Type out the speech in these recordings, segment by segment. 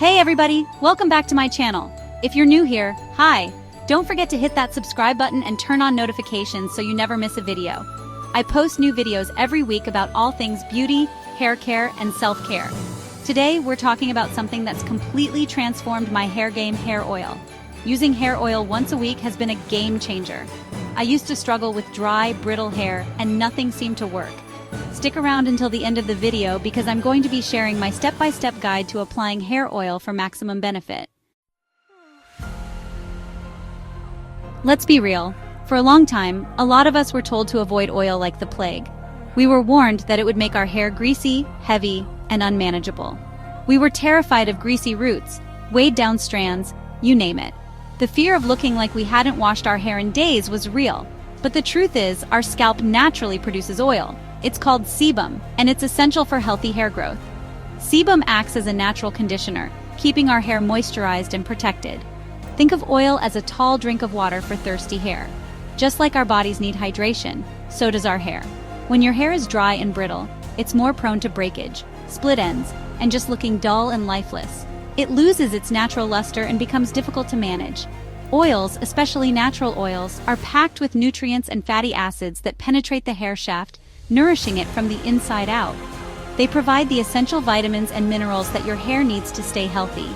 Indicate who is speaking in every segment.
Speaker 1: Hey everybody, welcome back to my channel. If you're new here, hi. Don't forget to hit that subscribe button and turn on notifications so you never miss a video. I post new videos every week about all things beauty, hair care, and self-care. Today, we're talking about something that's completely transformed my hair game: hair oil. Using hair oil once a week has been a game changer. I used to struggle with dry, brittle hair, and nothing seemed to work. Stick around until the end of the video because I'm going to be sharing my step-by-step guide to applying hair oil for maximum benefit. Let's be real. For a long time, a lot of us were told to avoid oil like the plague. We were warned that it would make our hair greasy, heavy, and unmanageable. We were terrified of greasy roots, weighed down strands, you name it. The fear of looking like we hadn't washed our hair in days was real. But the truth is, our scalp naturally produces oil. It's called sebum, and it's essential for healthy hair growth. Sebum acts as a natural conditioner, keeping our hair moisturized and protected. Think of oil as a tall drink of water for thirsty hair. Just like our bodies need hydration, so does our hair. When your hair is dry and brittle, it's more prone to breakage, split ends, and just looking dull and lifeless. It loses its natural luster and becomes difficult to manage. Oils, especially natural oils, are packed with nutrients and fatty acids that penetrate the hair shaft, nourishing it from the inside out. They provide the essential vitamins and minerals that your hair needs to stay healthy.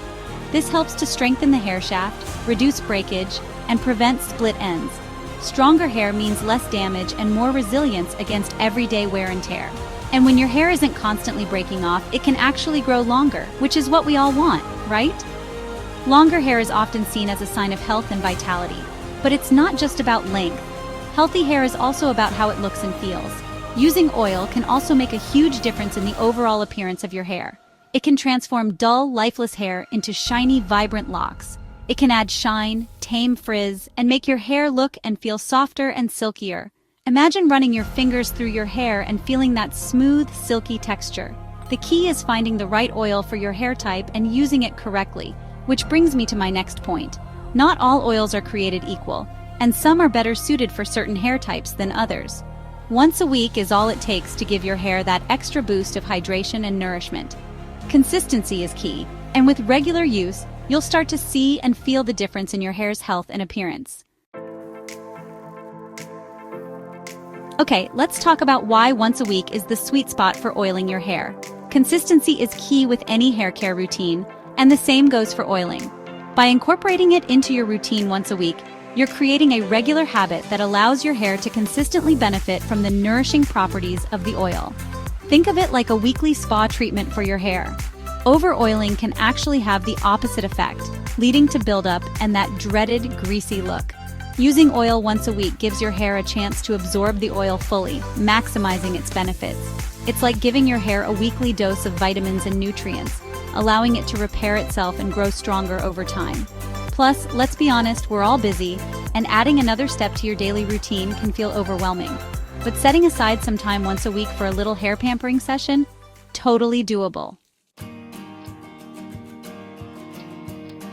Speaker 1: This helps to strengthen the hair shaft, reduce breakage, and prevent split ends. Stronger hair means less damage and more resilience against everyday wear and tear. And when your hair isn't constantly breaking off, it can actually grow longer, which is what we all want, right? Longer hair is often seen as a sign of health and vitality, but it's not just about length. Healthy hair is also about how it looks and feels. Using oil can also make a huge difference in the overall appearance of your hair. It can transform dull, lifeless hair into shiny, vibrant locks. It can add shine, tame frizz, and make your hair look and feel softer and silkier. Imagine running your fingers through your hair and feeling that smooth, silky texture. The key is finding the right oil for your hair type and using it correctly, which brings me to my next point. Not all oils are created equal, and some are better suited for certain hair types than others. Once a week is all it takes to give your hair that extra boost of hydration and nourishment. Consistency is key, and with regular use, you'll start to see and feel the difference in your hair's health and appearance. Okay, let's talk about why once a week is the sweet spot for oiling your hair. Consistency is key with any hair care routine, and the same goes for oiling. By incorporating it into your routine once a week, you're creating a regular habit that allows your hair to consistently benefit from the nourishing properties of the oil. Think of it like a weekly spa treatment for your hair. Over-oiling can actually have the opposite effect, leading to buildup and that dreaded greasy look. Using oil once a week gives your hair a chance to absorb the oil fully, maximizing its benefits. It's like giving your hair a weekly dose of vitamins and nutrients, allowing it to repair itself and grow stronger over time. Plus, let's be honest, we're all busy, and adding another step to your daily routine can feel overwhelming. But setting aside some time once a week for a little hair pampering session? Totally doable.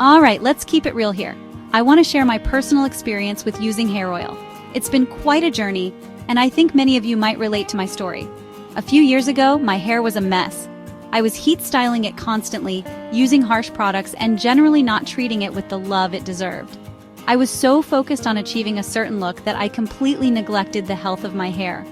Speaker 1: Alright, let's keep it real here. I want to share my personal experience with using hair oil. It's been quite a journey, and I think many of you might relate to my story. A few years ago, my hair was a mess. I was heat styling it constantly, using harsh products, and generally not treating it with the love it deserved. I was so focused on achieving a certain look that I completely neglected the health of my hair.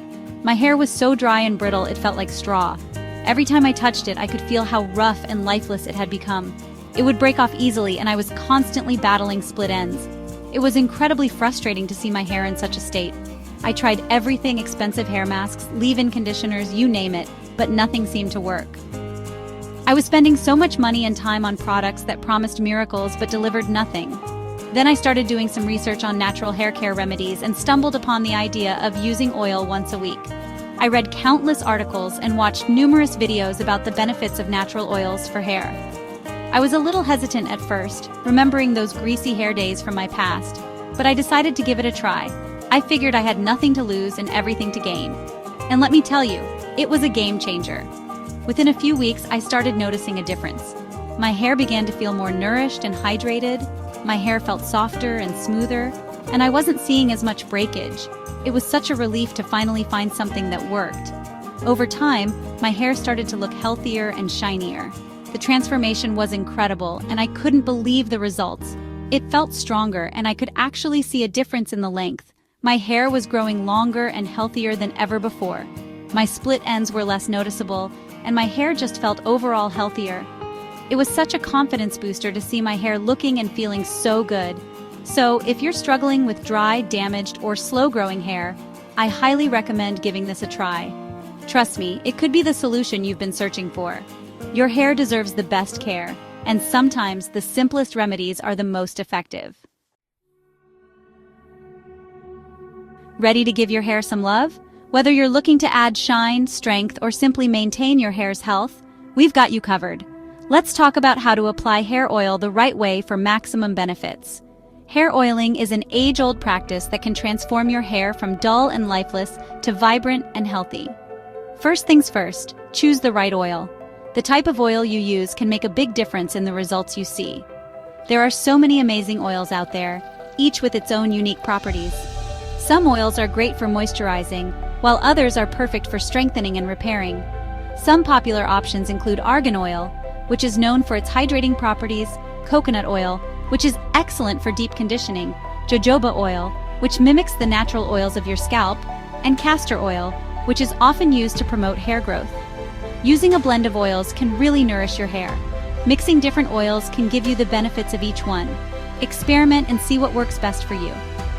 Speaker 1: My hair was so dry and brittle it felt like straw. Every time I touched it, I could feel how rough and lifeless it had become. It would break off easily, and I was constantly battling split ends. It was incredibly frustrating to see my hair in such a state. I tried everything: expensive hair masks, leave-in conditioners, you name it, but nothing seemed to work. I was spending so much money and time on products that promised miracles but delivered nothing. Then I started doing some research on natural hair care remedies and stumbled upon the idea of using oil once a week. I read countless articles and watched numerous videos about the benefits of natural oils for hair. I was a little hesitant at first, remembering those greasy hair days from my past, but I decided to give it a try. I figured I had nothing to lose and everything to gain. And let me tell you, it was a game changer. Within a few weeks, I started noticing a difference. My hair began to feel more nourished and hydrated, my hair felt softer and smoother, and I wasn't seeing as much breakage. It was such a relief to finally find something that worked. Over time, my hair started to look healthier and shinier. The transformation was incredible, and I couldn't believe the results. It felt stronger, and I could actually see a difference in the length. My hair was growing longer and healthier than ever before. My split ends were less noticeable, and my hair just felt overall healthier. It was such a confidence booster to see my hair looking and feeling so good. So, if you're struggling with dry, damaged, or slow-growing hair, I highly recommend giving this a try. Trust me, it could be the solution you've been searching for. Your hair deserves the best care, and sometimes the simplest remedies are the most effective. Ready to give your hair some love? Whether you're looking to add shine, strength, or simply maintain your hair's health, we've got you covered. Let's talk about how to apply hair oil the right way for maximum benefits. Hair oiling is an age-old practice that can transform your hair from dull and lifeless to vibrant and healthy. First things first, choose the right oil. The type of oil you use can make a big difference in the results you see. There are so many amazing oils out there, each with its own unique properties. Some oils are great for moisturizing, while others are perfect for strengthening and repairing. Some popular options include argan oil, which is known for its hydrating properties, coconut oil, which is excellent for deep conditioning, jojoba oil, which mimics the natural oils of your scalp, and castor oil, which is often used to promote hair growth. Using a blend of oils can really nourish your hair. Mixing different oils can give you the benefits of each one. Experiment and see what works best for you.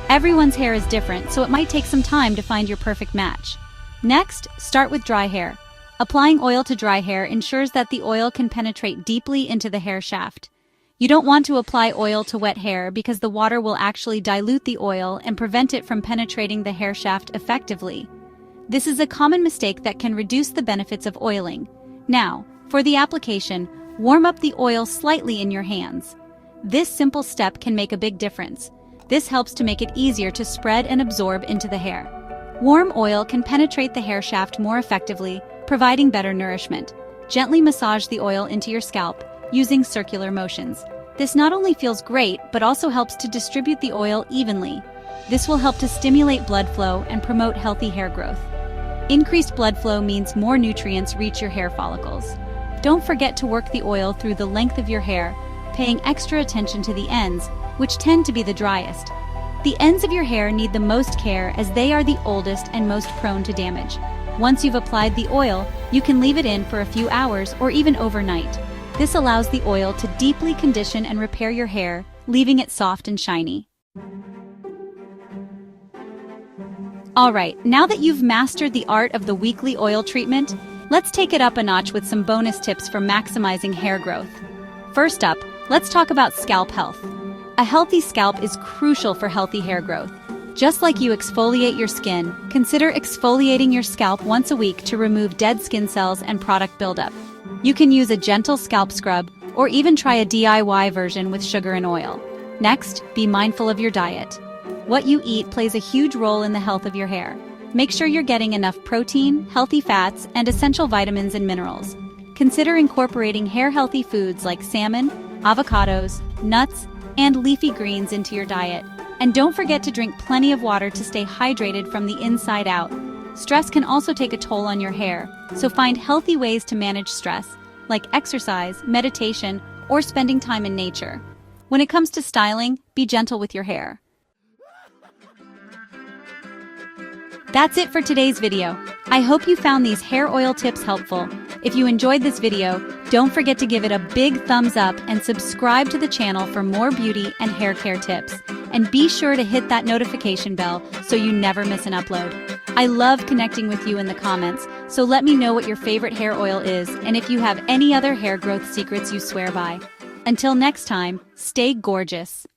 Speaker 1: Everyone's hair is different, so it might take some time to find your perfect match. Next, start with dry hair. Applying oil to dry hair ensures that the oil can penetrate deeply into the hair shaft. You don't want to apply oil to wet hair because the water will actually dilute the oil and prevent it from penetrating the hair shaft effectively. This is a common mistake that can reduce the benefits of oiling. Now, for the application, warm up the oil slightly in your hands. This simple step can make a big difference. This helps to make it easier to spread and absorb into the hair. Warm oil can penetrate the hair shaft more effectively, providing better nourishment. Gently massage the oil into your scalp, using circular motions. This not only feels great, but also helps to distribute the oil evenly. This will help to stimulate blood flow and promote healthy hair growth. Increased blood flow means more nutrients reach your hair follicles. Don't forget to work the oil through the length of your hair, paying extra attention to the ends, which tend to be the driest. The ends of your hair need the most care as they are the oldest and most prone to damage. Once you've applied the oil, you can leave it in for a few hours or even overnight. This allows the oil to deeply condition and repair your hair, leaving it soft and shiny. Alright, now that you've mastered the art of the weekly oil treatment, let's take it up a notch with some bonus tips for maximizing hair growth. First up, let's talk about scalp health. A healthy scalp is crucial for healthy hair growth. Just like you exfoliate your skin, consider exfoliating your scalp once a week to remove dead skin cells and product buildup. You can use a gentle scalp scrub or even try a DIY version with sugar and oil. Next, be mindful of your diet. What you eat plays a huge role in the health of your hair. Make sure you're getting enough protein, healthy fats, and essential vitamins and minerals. Consider incorporating hair-healthy foods like salmon, avocados, nuts, and leafy greens into your diet. And don't forget to drink plenty of water to stay hydrated from the inside out. Stress can also take a toll on your hair, so find healthy ways to manage stress, like exercise, meditation, or spending time in nature. When it comes to styling, be gentle with your hair. That's it for today's video. I hope you found these hair oil tips helpful. If you enjoyed this video, don't forget to give it a big thumbs up and subscribe to the channel for more beauty and hair care tips. And be sure to hit that notification bell so you never miss an upload. I love connecting with you in the comments, so let me know what your favorite hair oil is and if you have any other hair growth secrets you swear by. Until next time, stay gorgeous.